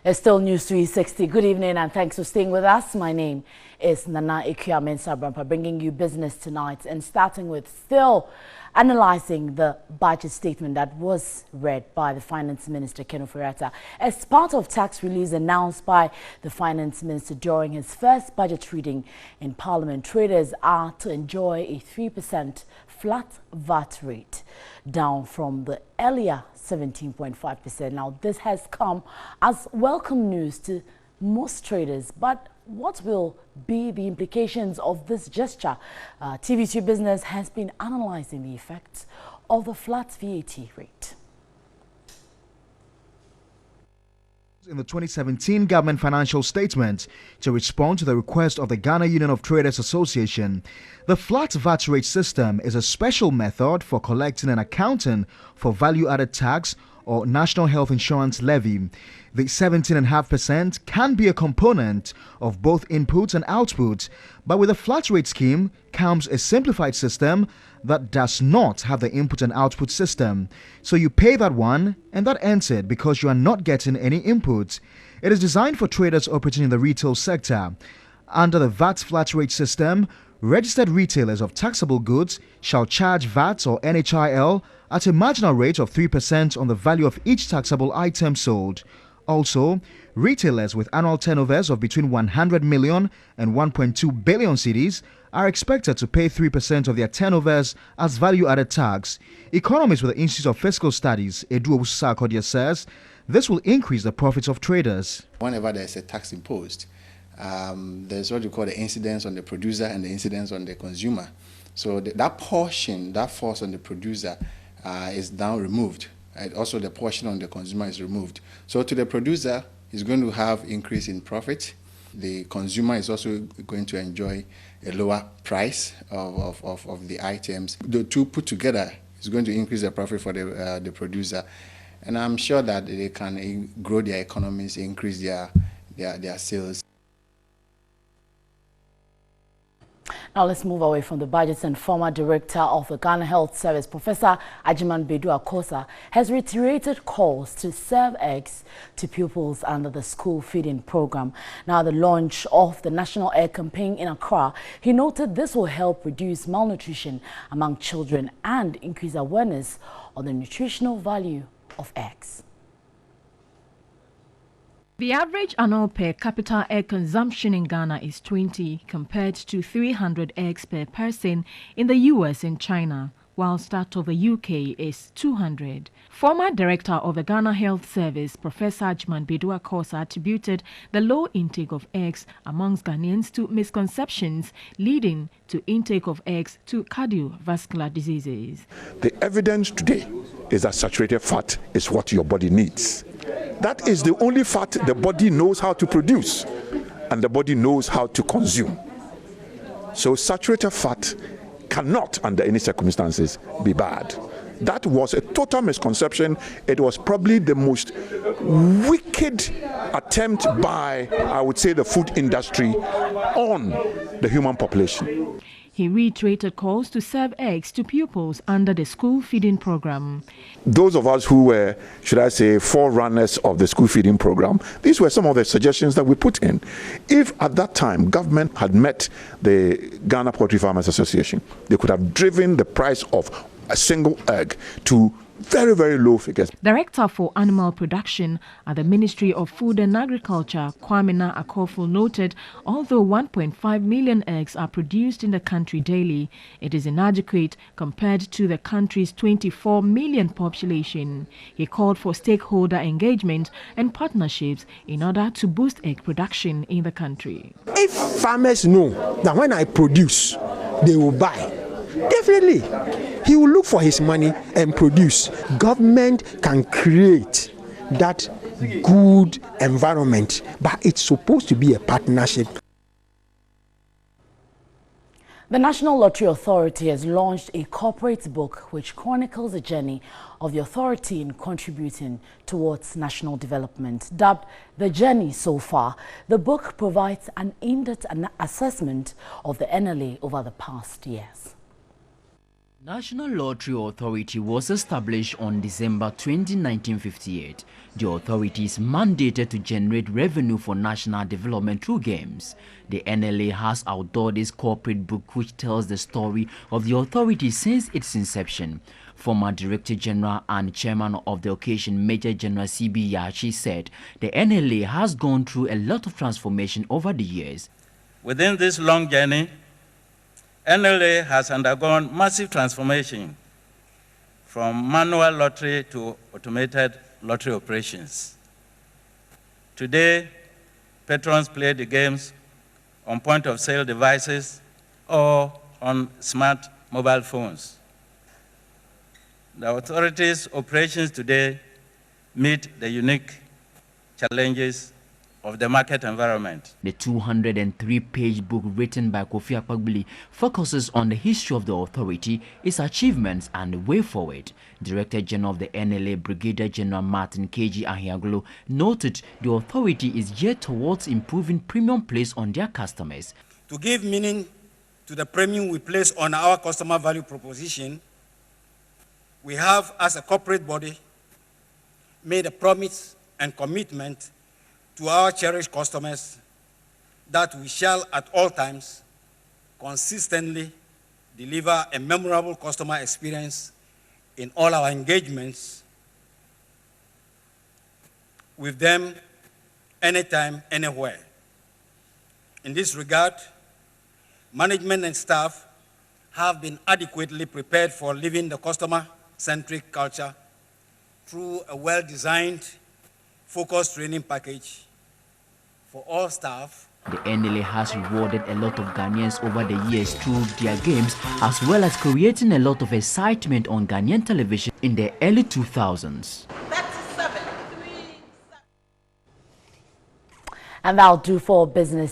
It's still News 360. Good evening and thanks for staying with us. My name is Nana Ikuya-Mensah, bringing you business tonight and starting with still analyzing the budget statement that was read by the Finance Minister Ken Ofori-Atta as part of tax release announced by the Finance Minister during his first budget reading in Parliament. Traders are to enjoy a 3% flat VAT rate, down from the earlier 17.5%. Now, this has come as welcome news to most traders, but what will be the implications of this gesture? TV2 Business has been analyzing the effects of the flat VAT rate. In the 2017 government financial statement, to respond to the request of the Ghana Union of Traders Association, the flat VAT rate system is a special method for collecting and accounting for value-added tax or national health insurance levy. The 17.5% can be a component of both input and output, but with a flat rate scheme comes a simplified system that does not have the input and output system. So you pay that one and that ends it because you are not getting any input. It is designed for traders operating in the retail sector. Under the VAT flat rate system, registered retailers of taxable goods shall charge VAT or NHIL at a marginal rate of 3% on the value of each taxable item sold. Also, retailers with annual turnovers of between 100 million and 1.2 billion cedis are expected to pay 3% of their turnovers as value-added tax. Economist with the Institute of Fiscal Studies, Asiedu-Dartey, says this will increase the profits of traders. Whenever there's a tax imposed, there's what you call the incidence on the producer and the incidence on the consumer. So that portion that falls on the producer is now removed. And also the portion on the consumer is removed. So to the producer, he's going to have increase in profit. The consumer is also going to enjoy a lower price of the items. The two put together is going to increase the profit for the producer. And I'm sure that they can grow their economies, increase their sales. Now let's move away from the budgets, and former director of the Ghana Health Service, Professor Ajman Bedu-Akosa, has reiterated calls to serve eggs to pupils under the school feeding program. Now, the launch of the National Egg Campaign in Accra, he noted this will help reduce malnutrition among children and increase awareness of the nutritional value of eggs. The average annual per capita egg consumption in Ghana is 20 compared to 300 eggs per person in the US and China, whilst that of the UK is 200. Former director of the Ghana Health Service, Professor Ajman Bedu-Akosa, attributed the low intake of eggs amongst Ghanaians to misconceptions leading to intake of eggs to cardiovascular diseases. The evidence today is that saturated fat is what your body needs. That is the only fat the body knows how to produce and the body knows how to consume. So saturated fat cannot, under any circumstances, be bad. That was a total misconception. It was probably the most wicked attempt by, I would say, the food industry on the human population. He reiterated calls to serve eggs to pupils under the school feeding program. Those of us who were, should I say, forerunners of the school feeding program, these were some of the suggestions that we put in. If at that time government had met the Ghana Poultry Farmers Association, they could have driven the price of a single egg to very, very low figures. Director for Animal Production at the Ministry of Food and Agriculture, Kwamina Akofo, noted although 1.5 million eggs are produced in the country daily, it is inadequate compared to the country's 24 million population. He called for stakeholder engagement and partnerships in order to boost egg production in the country. If farmers know that when I produce, they will buy, definitely he will look for his money and produce. Government can create that good environment, but it's supposed to be a partnership. The National Lottery Authority has launched a corporate book which chronicles the journey of the authority in contributing towards national development. Dubbed The Journey So Far, the book provides an in-depth assessment of the NLA over the past years. National Lottery Authority was established on December 20, 1958. The authority is mandated to generate revenue for national development through games. The NLA has authored this corporate book which tells the story of the authority since its inception. Former Director General and Chairman of the occasion, Major General C.B. Yachi, said the NLA has gone through a lot of transformation over the years. Within this long journey, NLA has undergone massive transformation from manual lottery to automated lottery operations. Today, patrons play the games on point-of-sale devices or on smart mobile phones. The authority's operations today meet the unique challenges of the market environment. The 203-page book written by Kofi Akpagbili focuses on the history of the authority, its achievements and the way forward. Director General of the NLA, Brigadier General Martin K.G. Ahiaglo, noted the authority is geared towards improving premium placed on their customers. To give meaning to the premium we place on our customer value proposition, we have, as a corporate body, made a promise and commitment to our cherished customers that we shall at all times consistently deliver a memorable customer experience in all our engagements with them anytime, anywhere. In this regard, management and staff have been adequately prepared for living the customer-centric culture through a well-designed, focused training package for all staff. The NLA has rewarded a lot of Ghanaians over the years through their games, as well as creating a lot of excitement on Ghanaian television in the early 2000s. And that'll do for business.